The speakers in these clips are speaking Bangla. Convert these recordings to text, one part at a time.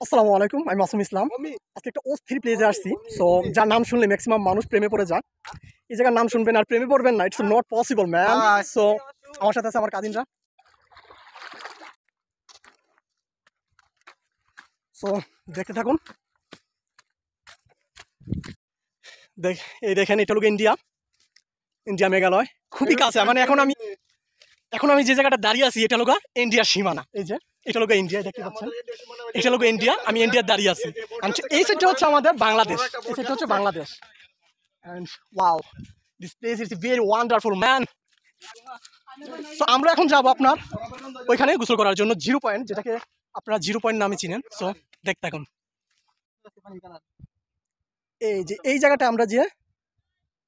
আসসালামু আলাইকুম, আমি মাসুম ইসলাম। আজকে একটা অস্থির প্লেসে আসছি। সো যার নাম শুনলে ম্যাক্সিমাম মানুষ প্রেমে পড়ে যায়। এই জায়গার নাম শুনবেন আর প্রেমে পড়বেন না, it's not possible man. So আমার সাথে আছে আমার কাজিনরা। সো দেখতে থাকুন। এই দেখেন, এটা হলো ইন্ডিয়া। ইন্ডিয়া মেঘালয় খুবই কাছে। মানে এখন আমি যে জায়গাটা দাঁড়িয়ে আছি, এটা হলো ইন্ডিয়ার সীমানা। এই যে এটা হলো ইন্ডিয়া, দেখতে পাচ্ছেন। এটা হলো ইন্ডিয়া, আমি ইন্ডিয়ার দাঁড়িয়ে আছি। এই সাইডটা হচ্ছে আমাদের বাংলাদেশ, এই সাইডটা হচ্ছে Bangladesh. And wow, this place is very wonderful, man. So আমরা এখন যাব আপনার ওইখানে গোসল করার জন্য, জিরো পয়েন্ট, যেটাকে আপনারা জিরো পয়েন্ট নামে চিনেন। সো দেখতে থাকুন। এই যে এই জায়গাটা আমরা যে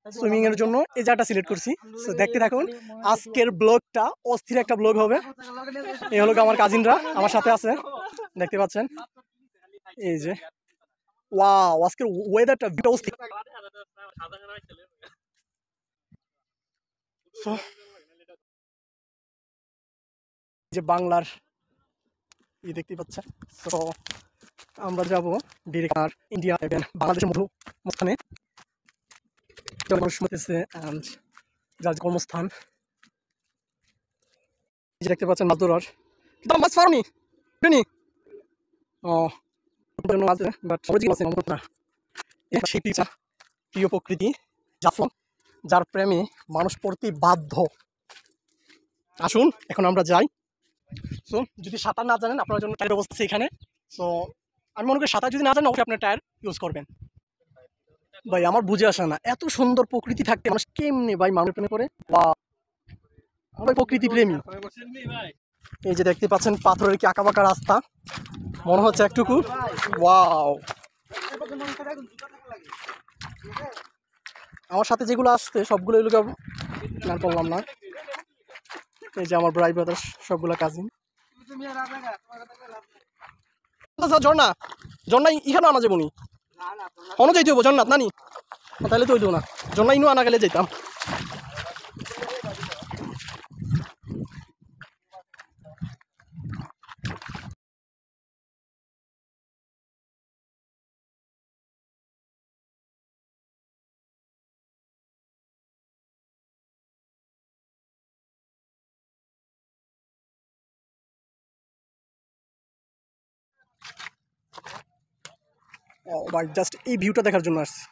সুইমিং এর জন্য এই জায়গাটা সিলেক্ট করছি। সো দেখতে থাকুন, আজকের ব্লগটা অস্থির একটা ব্লগ হবে। এই হলো আমার কাজিনরা আমার সাথে আছে, দেখতে পাচ্ছেন। এই যে ওয়াও, আজকের ওয়েদারটা অস্থির। যে বাংলার দেখতে পাচ্ছেন। তো আমরা যাব ডিরেক্ট আর ইন্ডিয়া বাংলাদেশের মাঝখানে যার কর্মস্থান। দেখতে পাচ্ছেন মাছ ধরার, মাছ ফারনি প্রিয় প্রকৃতি জাফলং, যার প্রেমে মানুষ পড়তে বাধ্য। আসুন এখন আমরা যাই। সো যদি সাঁতার না জানেন, আপনার জন্য টায়ার ব্যবস্থা আছে এখানে। সো আমি মনে করি সাঁতার যদি না জানেন, অবশ্যই আপনার টায়ার ইউজ করবেন। ভাই আমার বুঝে আসে না, এত সুন্দর প্রকৃতি থাকতে মানুষ কেমনে ভাই মানুষ প্রেমে পড়ে। বা আমরা প্রকৃতি প্রেমী। এই যে দেখতে পাচ্ছেন পাথরের কি আঁকা বাঁকা রাস্তা, মনে হচ্ছে একটুকু ওয়াও। আমার সাথে যেগুলো আসছে সবগুলো এগুলো না করলাম না। এই যে আমার ভাই ব্রাদার সবগুলো কাজিন। ঝর্ণা ঝর্ণা ইখানে আনা যাবো নি, অন্য যাইতে হবো জন্নাত নানি, তাহলে তো হইতো না। জন্না ইনু আনা গেলে যেতাম। ভাই জাস্ট এই ভিউটা দেখার জন্য আসছি।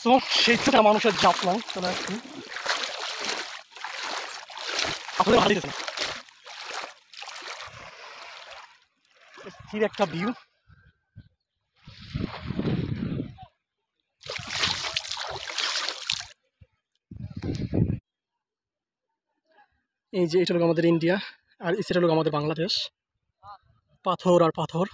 সো সেই থেকে মানুষের জাফলং চলে আসছি। আপনাদের ভালো লাগছে স্থির একটা ভিউ। এই যে এটা হলো আমাদের ইন্ডিয়া, আর সেটা হলো আমাদের বাংলাদেশ। পাথর আর পাথর।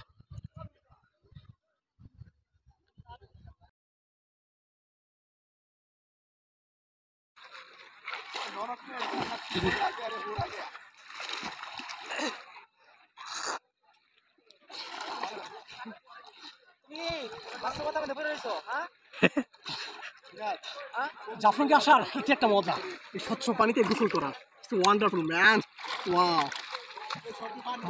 জাফলংকে আসার এটি একটা মজা, এই স্বচ্ছ পানিতে গোসল করা, ওয়ান্ডারফুল ম্যান। ওয়াও,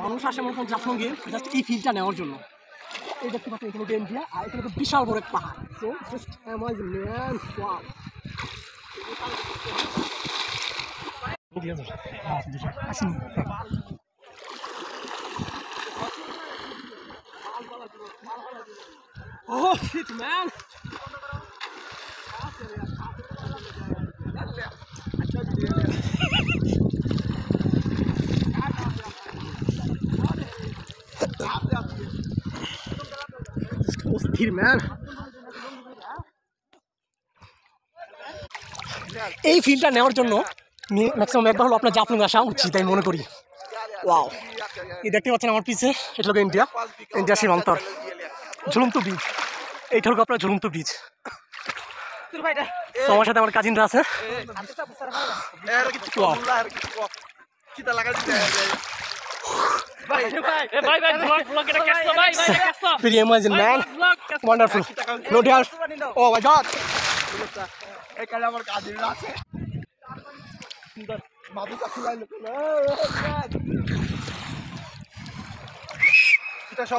মানুষ আসে মনে জাফলংয়ে জাস্ট এই ফিলটা নেওয়ার জন্য। এই দেখতে পাচ্ছেন এখানে ইন্ডিয়া, আর এখানে বিশাল বড় এক পাহাড়। So just amazing man. Wow, oh shit man. অস্থির ম্যান। এই ফিলটা নেওয়ার জন্য ম্যাক্সিমাম একবার হলো আপনার জাফলং আসা উচিত আমি মনে করি। ওয়াও, এই দেখতে পাচ্ছেন আমার পিছে, এটা হলো ইন্ডিয়া সীমান্তর ঝুলন্ত ব্রিজ। এইটা হলো আপনার ঝুলন্ত ব্রিজ। আমার সাথে আমার কাজিনরা আছে। Very amazing man, wonderful. No doubt. Oh my God. এখানে আমার কাজের আছে মাদুটা খুলাইলো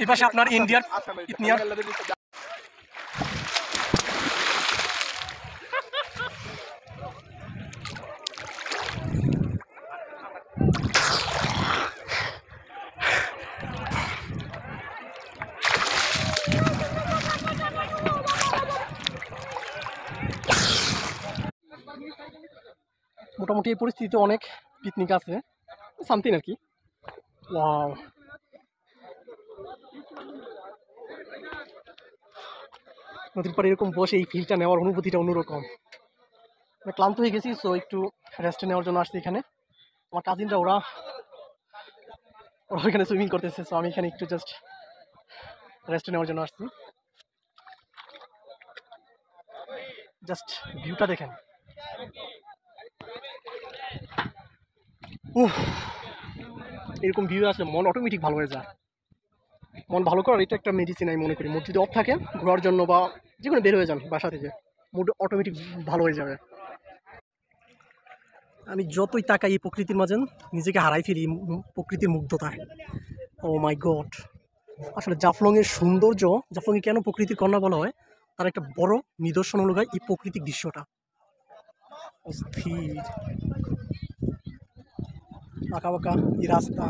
এই পাশে আপনার ইন্ডিয়ার ইতনিয়ার মোটামুটি এই পরিস্থিতিতে অনেক পিকনিক আছে সামথিং আর কি। ওয়াও, নদীর পাড়ে এরকম বসে এই ফিলটা নেওয়ার অনুভূতিটা অন্যরকম। আমি ক্লান্ত হয়ে গেছি, সো একটু রেস্ট নেওয়ার জন্য আসছি এখানে। আমার কাজিনরা ওরা ওরা এখানে সুইমিং করতেছে, সো আমি এখানে একটু জাস্ট রেস্ট নেওয়ার জন্য আসছি। জাস্ট ভিউটা দেখেন। উফ, এরকম ভিউ আসলে মন অটোমেটিক ভালো হয়ে যায়। মন ভালো করার এটা একটা মেডিসিন আমি মনে করি। মুড যদি অফ থাকে ঘোরার জন্য বা যে কোনো বের হয়ে যান বাসা থেকে, মুড অটোমেটিক ভালো হয়ে যাবে। আমি যতই তাকাই এই প্রকৃতির মাঝে নিজেকে হারাই ফেলি প্রকৃতির মুগ্ধতায়। ও মাই গড, আসলে জাফলংয়ের সৌন্দর্য, জাফলংয়ে কেন প্রকৃতির কন্যা বলা হয় তার একটা বড় নিদর্শন হলো এই প্রাকৃতিক দৃশ্যটা। অস্থির আঁকা বাঁকা এই রাস্তা।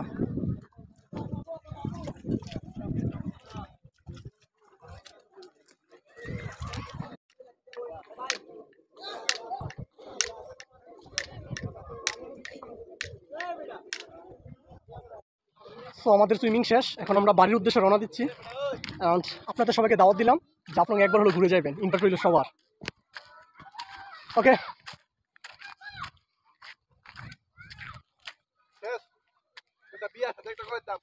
সো আমাদের সুইমিং শেষ, এখন আমরা বাড়ির উদ্দেশ্যে রওনা দিচ্ছি। অ্যান্ড আপনাদের সবাইকে দাওয়াত দিলাম যে আপনারা একবার হলো ঘুরে যাবেন, ইনভাইট রইল সবার। ওকে, বিয়া সাথে একটা করে দাম